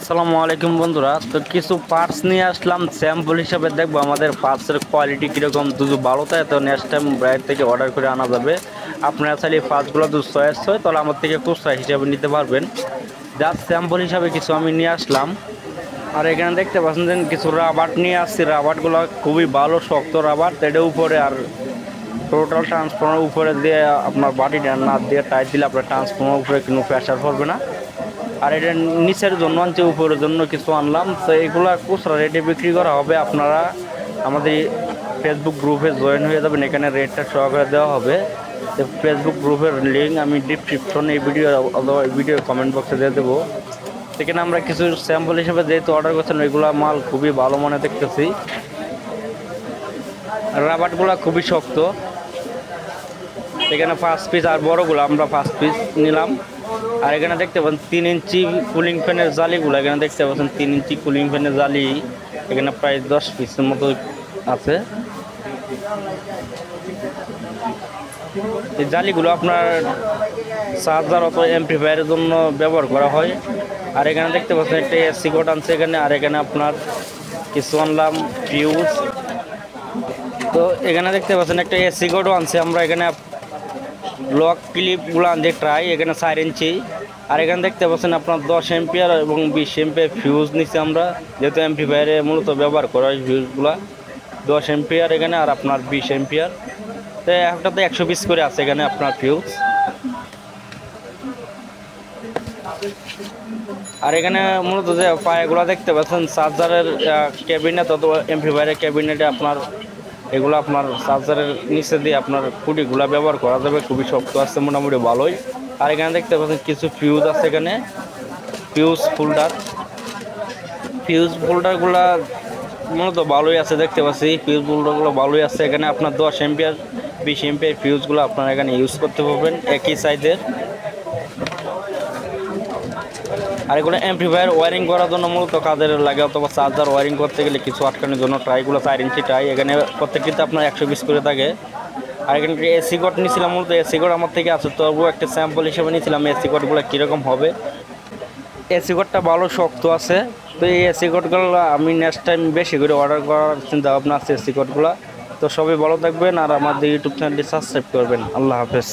আসসালামু আলাইকুম বন্ধুরা, তো কিছু পার্টস নিয়ে আসলাম স্যাম্পল হিসাবে দেখবো আমাদের পার্টসের কোয়ালিটি কীরকম। যদি ভালো থাকে তো নেক্সট টাইম বাইরে থেকে অর্ডার করে আনা যাবে। আপনারা চাইলে এই পার্টসগুলো যদি চয়েস হয় তাহলে আমার থেকে খুচরা হিসাবে নিতে পারবেন। জাস্ট স্যাম্পল হিসাবে কিছু আমি নিয়ে আসলাম। আর এখানে দেখতে পাচ্ছেন যে কিছু রাবার নিয়ে আসছি। রাবারগুলো খুবই ভালো শক্ত রাবার, এটার উপরে আর টোটাল ট্রান্সফর্মার উপরে দিয়ে আপনার বাটিটা না দিয়ে টাইট দিলে আপনার ট্রান্সফর্মার উপরে কোনো প্রেশার পড়বে না। আর এটা নিচের জন্য আনছি, উপরের জন্য কিছু আনলাম। তো এগুলো খুচরা রেটে বিক্রি করা হবে। আপনারা আমাদের ফেসবুক গ্রুপে জয়েন হয়ে যাবেন, এখানে রেটটা সহকারে দেওয়া হবে। ফেসবুক গ্রুপের লিঙ্ক আমি ডিসক্রিপশনে এই ভিডিও অথবা ভিডিও কমেন্ট বক্সে দিয়ে দেবো। সেখানে আমরা কিছু স্যাম্পল হিসেবে যেহেতু অর্ডার করছেন, এগুলো মাল খুবই ভালো মনে দেখতেছি। রাবারগুলো খুবই শক্ত। এখানে 5 পিস আর বড়গুলো আমরা 5 পিস নিলাম। আর এখানে দেখতে পাচ্ছেন 3 ইঞ্চি কুলিং ফ্যানের জালিগুলো, এখানে দেখতে পাচ্ছেন 3 ইঞ্চি কুলিং ফ্যানের জালি এখানে প্রায় 10 পিসের মতো আছে। এই জালিগুলো আপনার চার্জার অথবা এমপ্লিফায়ারের জন্য ব্যবহার করা হয়। আর এখানে দেখতে পাচ্ছেন একটা এসি কোড আনছে এখানে। আর এখানে আপনার কিছু আনলাম ফিউজ। তো এখানে দেখতে পাচ্ছেন একটা এসি কোডও আনছে আমরা। এখানে লক ক্লিপগুলো আনছে ট্রাই, এখানে 4 ইঞ্চি। আর এখানে দেখতে পাচ্ছেন আপনার 10 এম্পিয়ার এবং 20 এম্পিয়ার ফিউজ নিচ্ছে আমরা, যেহেতু এমপ্লিফায়ারে মূলত ব্যবহার করা হয় ফিউজগুলো। 10 এম্পিয়ার এখানে আর আপনার 20 এম্পিয়ার। তো একটাতে 100 পিস করে আছে এখানে আপনার ফিউজ। আর এখানে মূলত যে পায়েগুলো দেখতে পাচ্ছেন চার্জারের ক্যাবিনেট অথবা এমপ্লিফায়ারের ক্যাবিনেটে আপনার এগুলো আপনার চার্জারের নিচে দিয়ে আপনার খুঁটিগুলো ব্যবহার করা যাবে। খুবই শক্ত আছে, মোটামুটি ভালোই। আর এখানে দেখতে পাচ্ছেন কিছু ফিউজ আছে এখানে, ফিউজ ফোল্ডারগুলা মূলত ভালোই আছে দেখতে পাচ্ছি। ফিউজ ফোল্ডারগুলো ভালোই আছে। এখানে আপনার 10 এম্পিয়ার 20 এম্পিয়ার ফিউজগুলো আপনারা এখানে ইউজ করতে পারবেন একই সাইজের। আর এগুলো এমপ্লিফায়ার ওয়ারিং করার জন্য মূলত কাজের লাগে, অথবা চার্জার ওয়ারিং করতে গেলে কিছু আটকানোর জন্য ট্রাইগুলো 4 ইঞ্চি ট্রাই। এখানে প্রত্যেকটিতে আপনার 100 পিস করে থাকে। আর এখানে এসি কোড নিয়েছিলাম, মূলত এসি কোড আমার থেকে আছে, তবুও একটা স্যাম্পল হিসেবে নিয়েছিলাম এসি কোডগুলো কীরকম হবে। এসি কোডটা ভালো শক্ত আছে। তো এই এসি কোডগুলো আমি নেক্সট টাইম বেশি করে অর্ডার করার চিন্তা ভাবনা আছে এসি কোডগুলো। তো সবাই ভালো থাকবেন আর আমাদের ইউটিউব চ্যানেলটি সাবস্ক্রাইব করবেন। আল্লাহ হাফেজ।